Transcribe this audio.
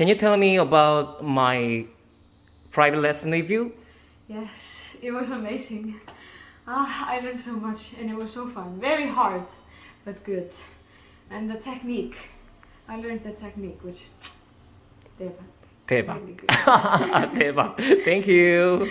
Can you tell me about my private lesson with you? Yes, it was amazing. I learned so much and it was so fun. Very hard, but good. And the technique. I learned the technique, which... 대박. 대박. Really good. 대박. Thank you.